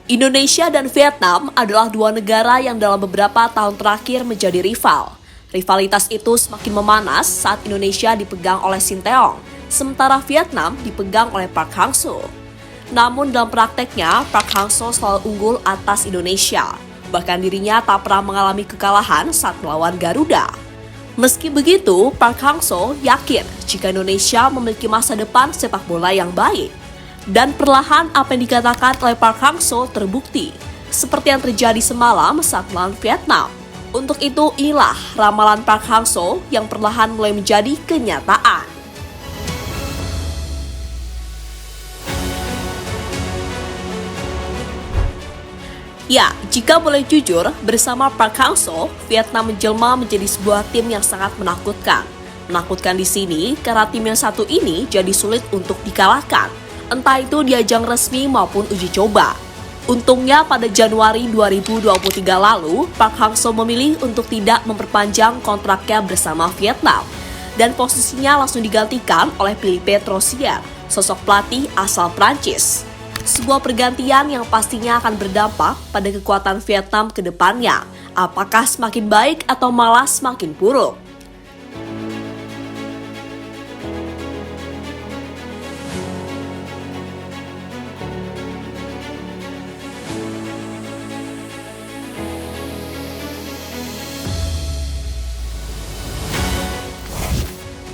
Indonesia dan Vietnam adalah dua negara yang dalam beberapa tahun terakhir menjadi rival. Rivalitas itu semakin memanas saat Indonesia dipegang oleh Sinteyong, sementara Vietnam dipegang oleh Park Hang-seo. Namun dalam prakteknya, Park Hang-seo selalu unggul atas Indonesia. Bahkan dirinya tak pernah mengalami kekalahan saat melawan Garuda. Meski begitu, Park Hang-seo yakin jika Indonesia memiliki masa depan sepak bola yang baik. Dan perlahan apa yang dikatakan oleh Park Hang-seo terbukti, seperti yang terjadi semalam saat melawan Vietnam. Untuk itu, inilah ramalan Park Hang-seo yang perlahan mulai menjadi kenyataan. Ya, jika boleh jujur, bersama Park Hang-seo, Vietnam menjelma menjadi sebuah tim yang sangat menakutkan. Menakutkan di sini karena tim yang satu ini jadi sulit untuk dikalahkan, entah itu di ajang resmi maupun uji coba. Untungnya pada Januari 2023 lalu, Park Hang-seo memilih untuk tidak memperpanjang kontraknya bersama Vietnam. Dan posisinya langsung digantikan oleh Philippe Troussier, sosok pelatih asal Prancis. Sebuah pergantian yang pastinya akan berdampak pada kekuatan Vietnam ke depannya. Apakah semakin baik atau malah semakin buruk?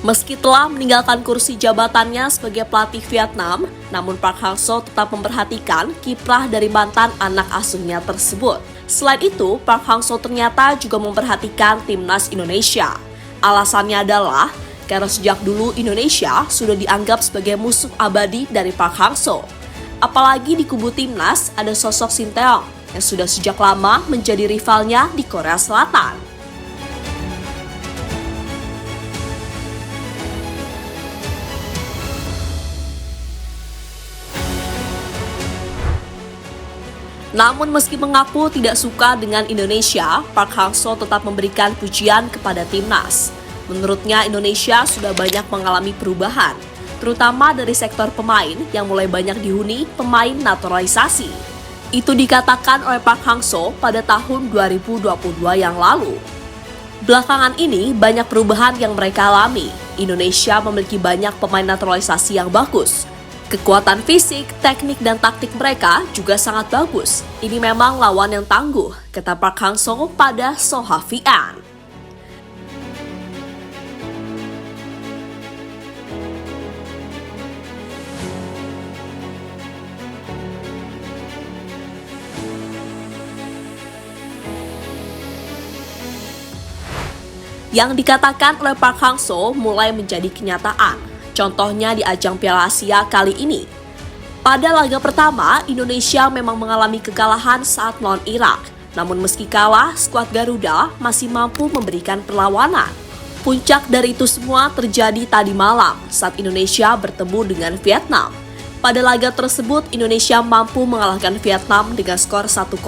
Meski telah meninggalkan kursi jabatannya sebagai pelatih Vietnam, namun Park Hang-seo tetap memperhatikan kiprah dari mantan anak asuhnya tersebut. Selain itu, Park Hang-seo ternyata juga memperhatikan timnas Indonesia. Alasannya adalah karena sejak dulu Indonesia sudah dianggap sebagai musuh abadi dari Park Hang-seo. Apalagi di kubu timnas ada sosok Sinteyong yang sudah sejak lama menjadi rivalnya di Korea Selatan. Namun meski mengaku tidak suka dengan Indonesia, Park Hang-seo tetap memberikan pujian kepada timnas. Menurutnya Indonesia sudah banyak mengalami perubahan, terutama dari sektor pemain yang mulai banyak dihuni pemain naturalisasi. Itu dikatakan oleh Park Hang-seo pada tahun 2022 yang lalu. Belakangan ini banyak perubahan yang mereka alami. Indonesia memiliki banyak pemain naturalisasi yang bagus. Kekuatan fisik, teknik, dan taktik mereka juga sangat bagus. Ini memang lawan yang tangguh, kata Park Hang-seo pada Sohavian. Yang dikatakan oleh Park Hang-seo mulai menjadi kenyataan. Contohnya di ajang Piala Asia kali ini. Pada laga pertama, Indonesia memang mengalami kekalahan saat melawan Irak. Namun meski kalah, skuad Garuda masih mampu memberikan perlawanan. Puncak dari itu semua terjadi tadi malam saat Indonesia bertemu dengan Vietnam. Pada laga tersebut, Indonesia mampu mengalahkan Vietnam dengan skor 1-0.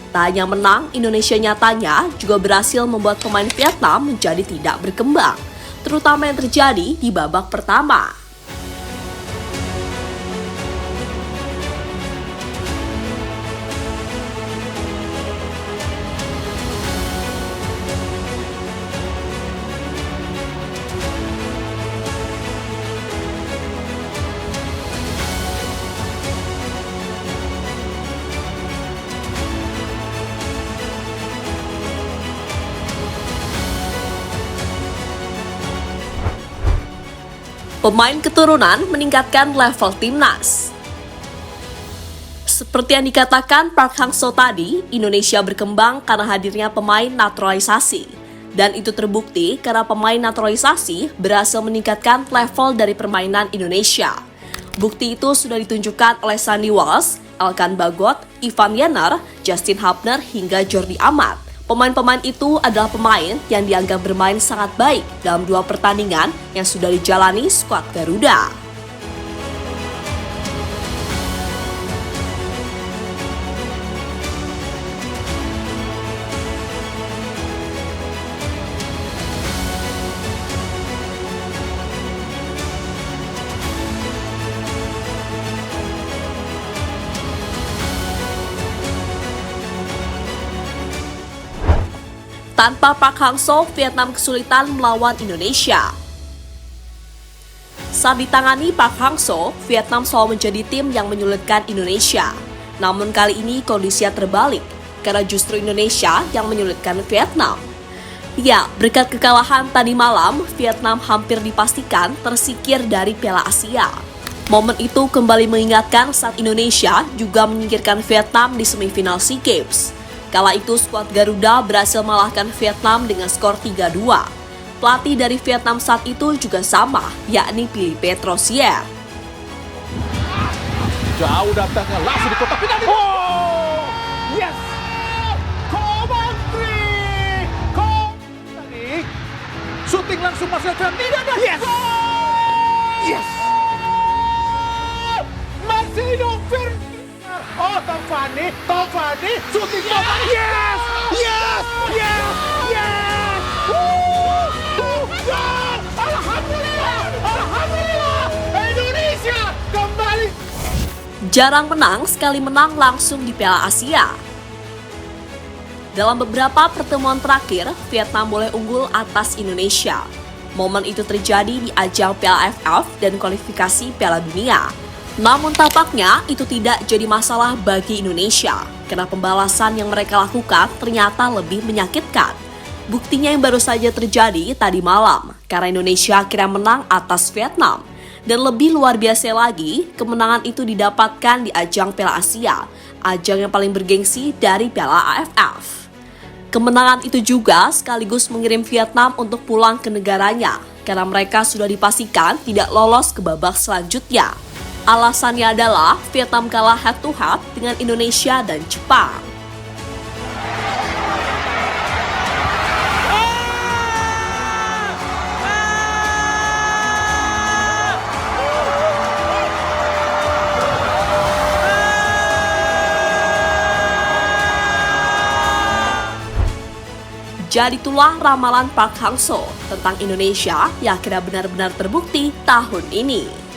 Tak hanya menang, Indonesia nyatanya juga berhasil membuat pemain Vietnam menjadi tidak berkembang, terutama yang terjadi di babak pertama. Pemain keturunan meningkatkan level timnas. Seperti yang dikatakan Park Hang-seo tadi, Indonesia berkembang karena hadirnya pemain naturalisasi. Dan itu terbukti karena pemain naturalisasi berhasil meningkatkan level dari permainan Indonesia. Bukti itu sudah ditunjukkan oleh Sandy Walsh, Elkan Bagot, Ivan Yenner, Justin Hubner, hingga Jordi Amat. Pemain-pemain itu adalah pemain yang dianggap bermain sangat baik dalam 2 pertandingan yang sudah dijalani skuad Garuda. Tanpa Park Hang-seo, Vietnam kesulitan melawan Indonesia. Saat ditangani Park Hang-seo, Vietnam selalu menjadi tim yang menyulitkan Indonesia. Namun kali ini kondisinya terbalik, karena justru Indonesia yang menyulitkan Vietnam. Ya, berkat kekalahan tadi malam, Vietnam hampir dipastikan tersingkir dari Piala Asia. Momen itu kembali mengingatkan saat Indonesia juga menyingkirkan Vietnam di semifinal SEA Games. Kala itu skuad Garuda berhasil mengalahkan Vietnam dengan skor 3-2. Pelatih dari Vietnam saat itu juga sama, yakni Philippe Troussier. Jauh datangnya langsung di kotak penalti. Oh! Yes! Komantri! Shooting langsung masuk ke tidak ada. Yes! Yes! Marcelo Fernandes. Oh, Taufani, shooting Taufani. Yes! Yes! Yes! Yes! Alhamdulillah! Alhamdulillah! Indonesia kembali. Jarang menang, sekali menang langsung di Piala Asia. Dalam beberapa pertemuan terakhir, Vietnam boleh unggul atas Indonesia. Momen itu terjadi di ajang Piala AFF dan kualifikasi Piala Dunia. Namun tampaknya itu tidak jadi masalah bagi Indonesia, karena pembalasan yang mereka lakukan ternyata lebih menyakitkan. Buktinya yang baru saja terjadi tadi malam, karena Indonesia akhirnya menang atas Vietnam. Dan lebih luar biasa lagi, kemenangan itu didapatkan di ajang Piala Asia, ajang yang paling bergengsi dari Piala AFF. Kemenangan itu juga sekaligus mengirim Vietnam untuk pulang ke negaranya, karena mereka sudah dipastikan tidak lolos ke babak selanjutnya. Alasannya adalah Vietnam kalah head-to-head dengan Indonesia dan Jepang. Jadi itulah ramalan Park Hang-seo tentang Indonesia yang akhirnya benar-benar terbukti tahun ini.